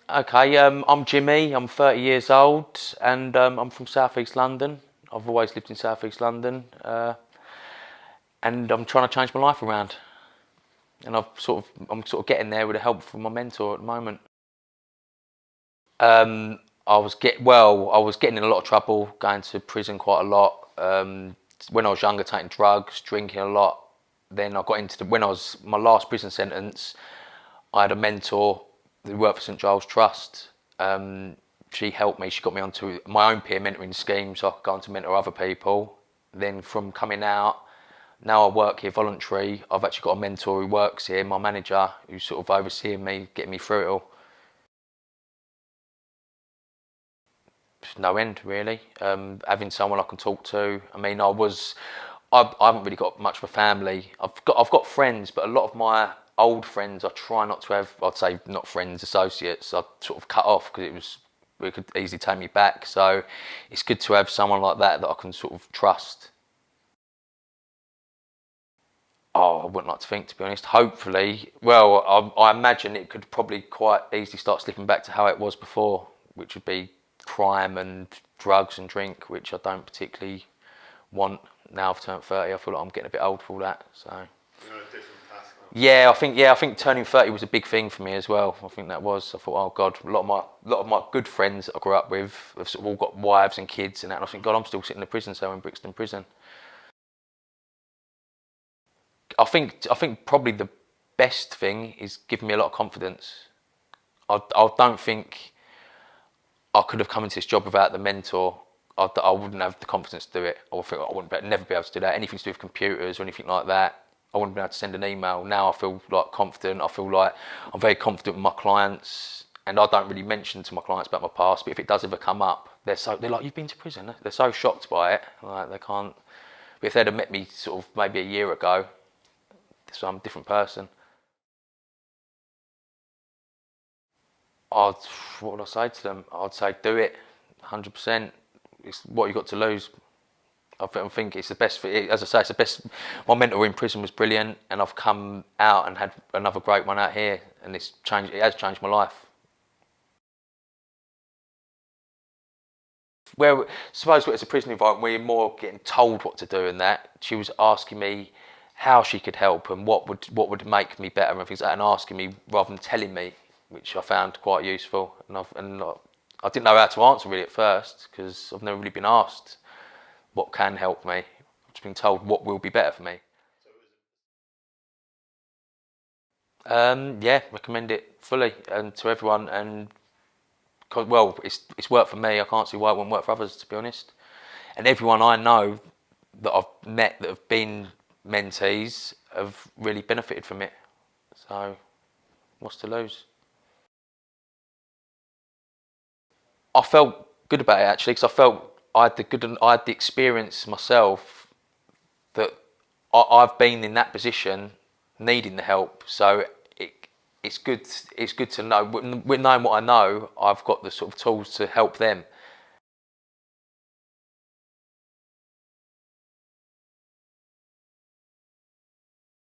Okay, I'm Jimmy, I'm 30 years old and I'm from South East London. I've always lived in South East London and I'm trying to change my life around. And I'm sort of getting there with the help from my mentor at the moment. I was getting in a lot of trouble, going to prison quite a lot. When I was younger, taking drugs, drinking a lot. Then I got into when I was my last prison sentence, I had a mentor who worked for St Giles Trust. She helped me. She got me onto my own peer mentoring scheme, so I could go on to mentor other people. Then from coming out, now I work here voluntary. I've actually got a mentor who works here, my manager, who's sort of overseeing me, getting me through it all. No end really. Having someone I can talk to. I mean, I haven't really got much of a family. I've got friends, but a lot of my old friends I try not to have. I'd say not friends, associates. I sort of cut off because it could easily take me back. So it's good to have someone like that I can sort of trust. Oh, I wouldn't like to think, to be honest. Hopefully, well, I imagine it could probably quite easily start slipping back to how it was before, which would be crime and drugs and drink, which I don't particularly want now. I've turned 30. I feel like I'm getting a bit old for all that. So You're on a different path now. yeah, I think turning 30 was a big thing for me as well. I think that was. I thought, oh God, a lot of my good friends that I grew up with have sort of all got wives and kids and that. And I think, God, I'm still sitting in a prison cell in Brixton Prison. I think probably the best thing is giving me a lot of confidence. I don't think I could have come into this job without the mentor. I wouldn't have the confidence to do it. I think I wouldn't never be able to do that. Anything to do with computers or anything like that, I wouldn't be able to send an email. Now I feel like confident. I feel like I'm very confident with my clients, and I don't really mention to my clients about my past. But if it does ever come up, they're like, "You've been to prison." They're so shocked by it, like they can't. But if they'd have met me sort of maybe a year ago, so I'm a different person. I'd, what would I say to them? I'd say do it, 100%. It's what you got to lose. I think it's the best. As I say, it's the best. My mentor in prison was brilliant, and I've come out and had another great one out here, and it's changed. It has changed my life. Where suppose it's a prison environment where you're more getting told what to do, and that she was asking me how she could help and what would make me better and things like that, and asking me rather than telling me, which I found quite useful. I didn't know how to answer really at first because I've never really been asked what can help me. I've just been told what will be better for me. Yeah, recommend it fully and to everyone. And 'cause, well, it's worked for me. I can't see why it wouldn't work for others, to be honest. And everyone I know that I've met that have been mentees have really benefited from it. So, what's to lose? I felt good about it actually because I felt I had the experience myself that I've been in that position, needing the help. So it, it's good. It's good to know. With knowing what I know, I've got the sort of tools to help them.